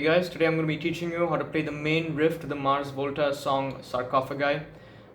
guys, today I'm going to be teaching you how to play the main riff to the Mars Volta song Sarcophagi,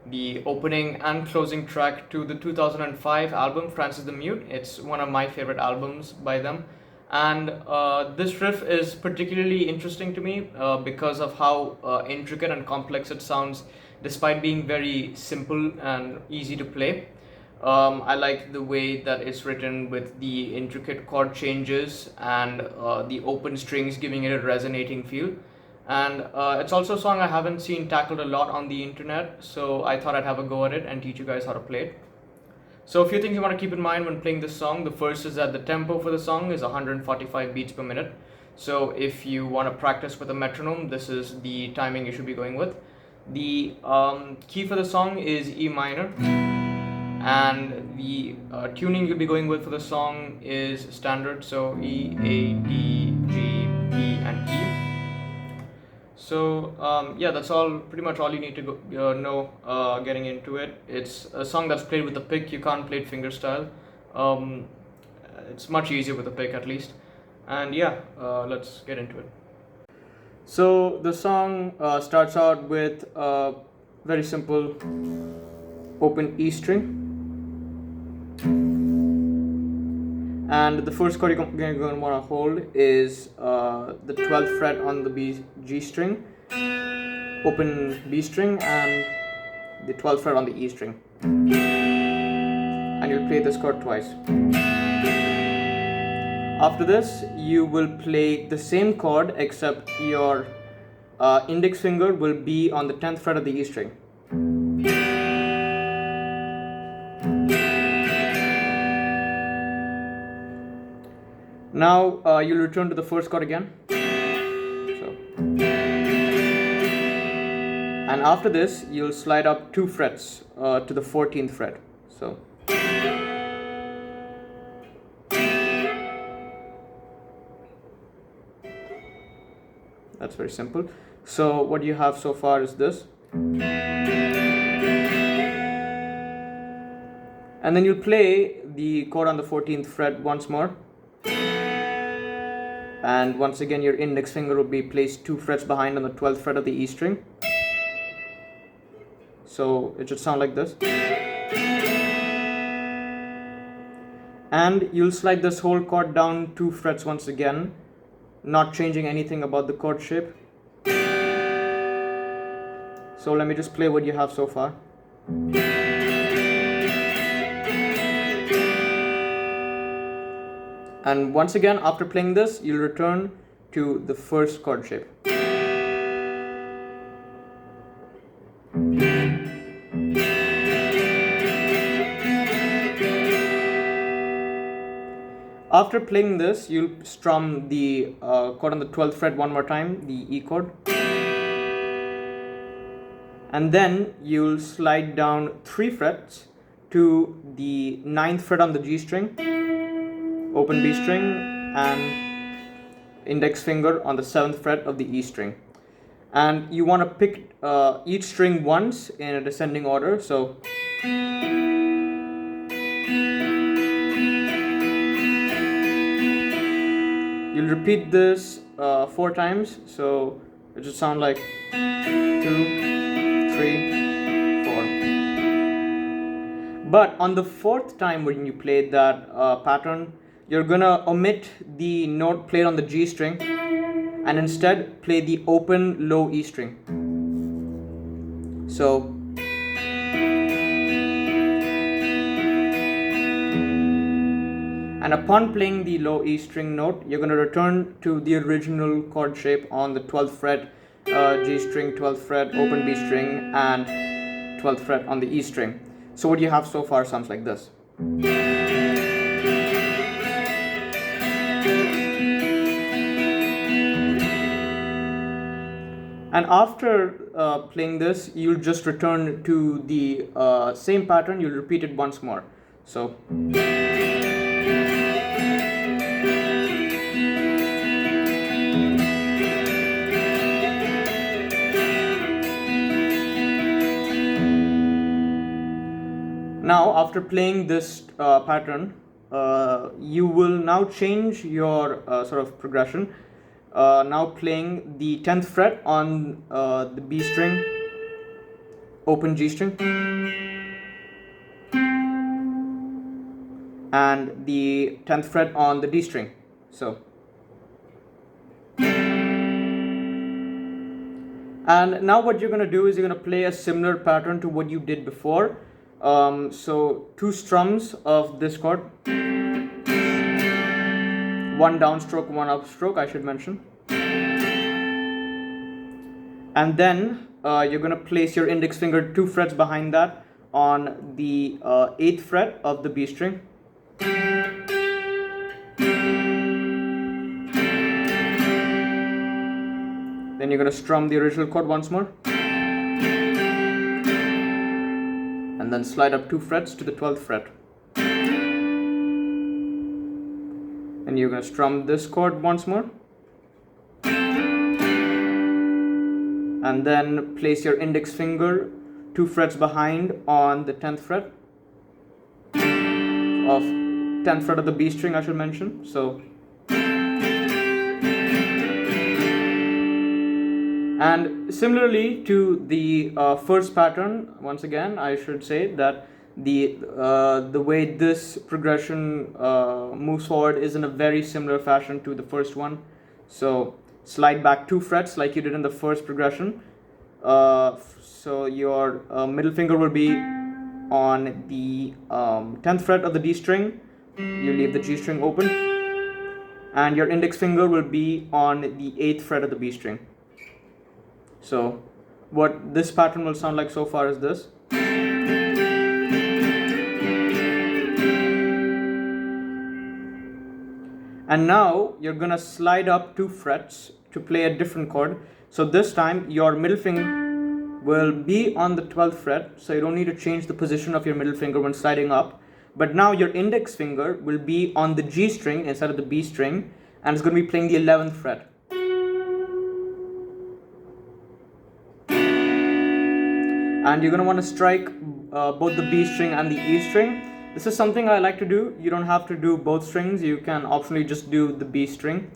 the opening and closing track to the 2005 album Francis the Mute. It's one of my favorite albums by them, and this riff is particularly interesting to me because of how intricate and complex it sounds despite being very simple and easy to play. I like the way that it's written with the intricate chord changes and the open strings giving it a resonating feel. And it's also a song I haven't seen tackled a lot on the internet, so I thought I'd have a go at it and teach you guys how to play it. So a few things you want to keep in mind when playing this song. The first is that the tempo for the song is 145 beats per minute. So if you want to practice with a metronome, this is the timing you should be going with. The key for the song is E minor. And the tuning you'll be going with for the song is standard, so E, A, D, G, B, and E. So yeah, that's pretty much all you need to know getting into it. It's a song that's played with a pick. You can't play it fingerstyle. It's much easier with a pick, at least. And yeah, let's get into it. So the song starts out with a very simple open E string. And the first chord you're going to want to hold is the 12th fret on the G string, open B string, and the 12th fret on the E string. And you'll play this chord twice. After this, you will play the same chord except your index finger will be on the 10th fret of the E string. Now you'll return to the first chord again. And after this, you'll slide up 2 frets to the 14th fret. So that's very simple. So what you have so far is this. And then you'll play the chord on the 14th fret once more. And once again, your index finger will be placed 2 frets behind on the 12th fret of the E string. So it should sound like this. And you'll slide this whole chord down 2 frets once again, not changing anything about the chord shape. So let me just play what you have so far. And once again, after playing this, you'll return to the first chord shape. After playing this, you'll strum the chord on the 12th fret one more time, the E chord. And then you'll slide down 3 frets to the 9th fret on the G string, open B string, and index finger on the 7th fret of the E string. And you want to pick each string once in a descending order. So you'll repeat this 4 times, so it should sound like 2, 3, 4. But on the 4th time when you play that pattern, you're gonna omit the note played on the G string and instead play the open low E string. So and upon playing the low E string note, you're going to return to the original chord shape on the 12th fret G string, 12th fret open B string, and 12th fret on the E string. So what you have so far sounds like this. And after playing this, you'll just return to the same pattern. You'll repeat it once more. So now, after playing this pattern, you will now change your sort of progression. now playing the 10th fret on the B string, open G string, and the 10th fret on the D string. So, and now what you're going to do is you're going to play a similar pattern to what you did before. So 2 strums of this chord, 1 downstroke, 1 upstroke, I should mention. And then you're going to place your index finger 2 frets behind that on the 8th fret of the B string. Then you're going to strum the original chord once more. And then slide up 2 frets to the 12th fret. And you're going to strum this chord once more. And then place your index finger 2 frets behind on the 10th fret of 10th fret of the B string, I should mention. So, and similarly to the first pattern, once again I should say that the way this progression moves forward is in a very similar fashion to the first one. So slide back 2 frets like you did in the first progression. So your middle finger will be on the 10th fret of the D string. You leave the G string open, and your index finger will be on the 8th fret of the B string. So what this pattern will sound like so far is this. And now you're gonna slide up 2 frets to play a different chord. So this time your middle finger will be on the 12th fret, so you don't need to change the position of your middle finger when sliding up. But now your index finger will be on the G string instead of the B string, and it's going to be playing the 11th fret. And you're going to want to strike both the B string and the E string. This is something I like to do. You don't have to do both strings. You can optionally just do the B string.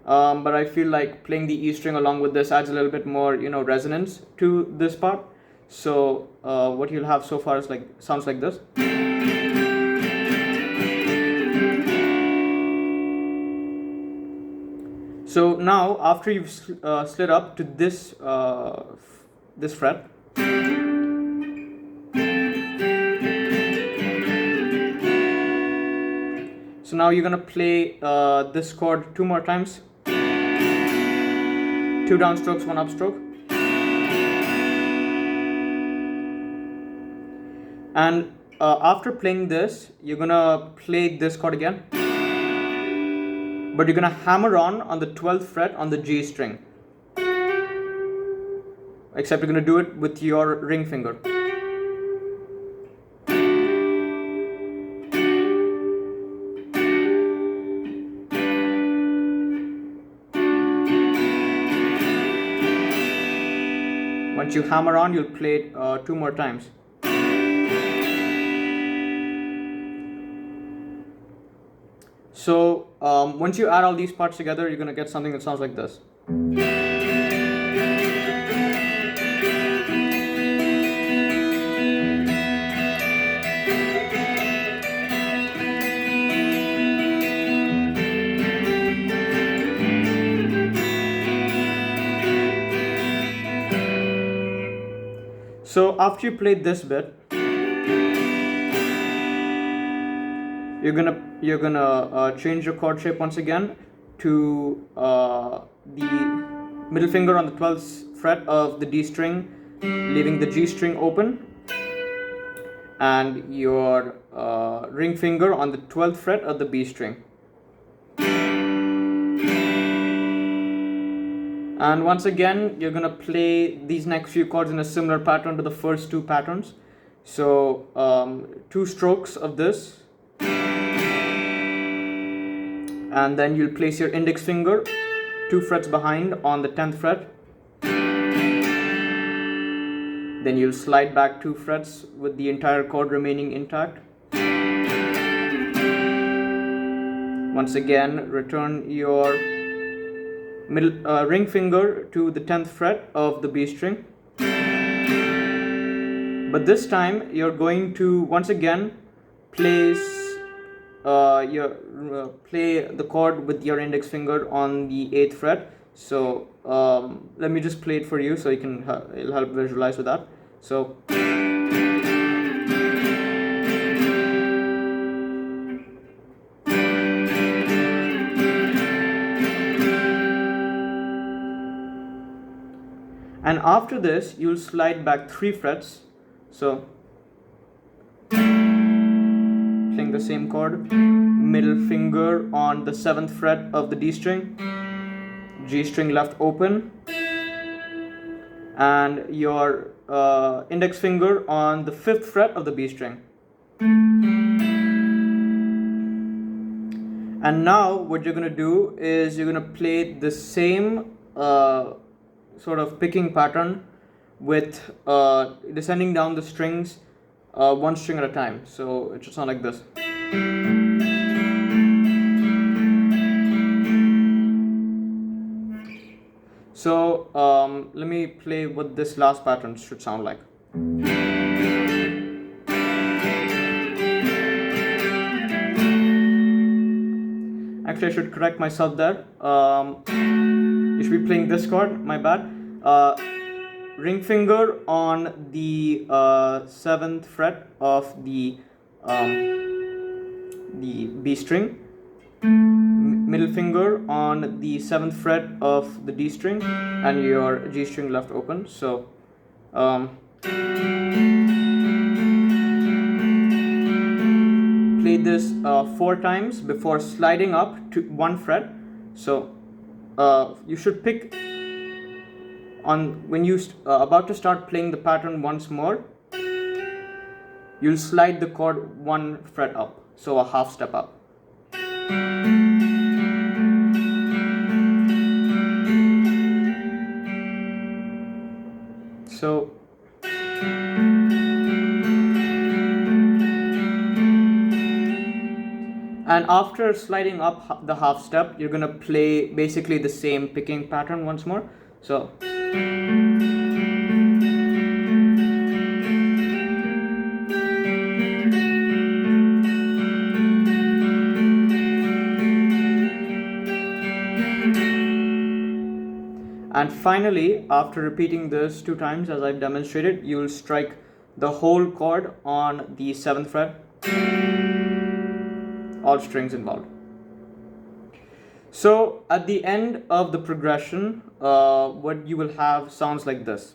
But I feel like playing the E string along with this adds a little bit more, resonance to this part. So what you'll have so far is sounds like this. So now after you've slid up to this this fret, so now you're gonna play this chord 2 more times. 2 downstrokes, 1 upstroke. And after playing this, you're gonna play this chord again, but you're gonna hammer on the 12th fret on the G string, except you're gonna do it with your ring finger. Once you hammer on, you'll play it 2 more times. So once you add all these parts together, you're going to get something that sounds like this. So after you play this bit, you're gonna change your chord shape once again to the middle finger on the 12th fret of the D string, leaving the G string open, and your ring finger on the 12th fret of the B string. And once again, you're gonna play these next few chords in a similar pattern to the first 2 patterns. So 2 strokes of this, and then you'll place your index finger 2 frets behind on the 10th fret. Then you'll slide back 2 frets with the entire chord remaining intact. Once again, return your ring finger to the 10th fret of the B string. But this time you're going to once again place play the chord with your index finger on the 8th fret. So let me just play it for you so you can it'll help visualize with that. So and after this you'll slide back 3 frets. So playing the same chord, middle finger on the 7th fret of the D string, G string left open, and your index finger on the 5th fret of the B string. And now what you're going to do is you're going to play the same sort of picking pattern with descending down the strings one string at a time. So it should sound like this. So let me play what this last pattern should sound like. Actually, I should correct myself there. You should be playing this chord, my bad. Ring finger on the 7th fret of the B string, middle finger on the 7th fret of the D string, and your G string left open. So play this 4 times before sliding up to 1 fret. So you should pick on when you about to start playing the pattern once more, you'll slide the chord 1 fret up, so a half step up. So and after sliding up the half step, you're gonna play basically the same picking pattern once more. So and finally, after repeating this 2 times as I've demonstrated, you'll strike the whole chord on the 7th fret, all strings involved. So at the end of the progression, what you will have sounds like this.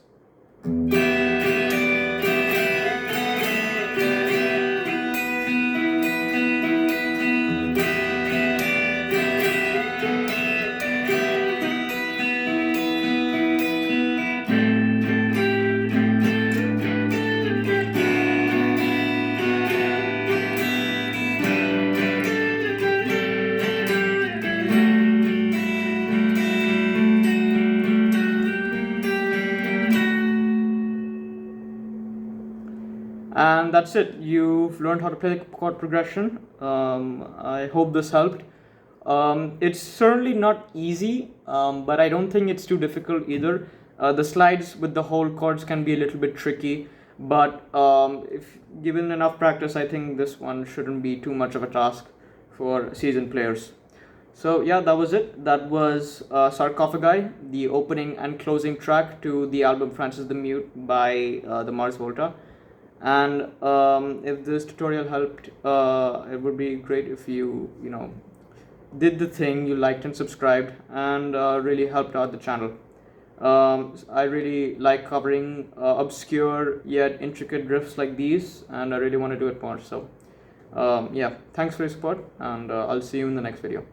And that's it. You've learned how to play the chord progression. I hope this helped. It's certainly not easy, but I don't think it's too difficult either. The slides with the whole chords can be a little bit tricky, but if given enough practice, I think this one shouldn't be too much of a task for seasoned players. So yeah, that was it. That was Sarcophagi, the opening and closing track to the album Francis the Mute by the Mars Volta. And if this tutorial helped, it would be great if you did the thing, you liked and subscribed, and really helped out the channel. I really like covering obscure yet intricate riffs like these, and I really want to do it more. So yeah, thanks for your support, and I'll see you in the next video.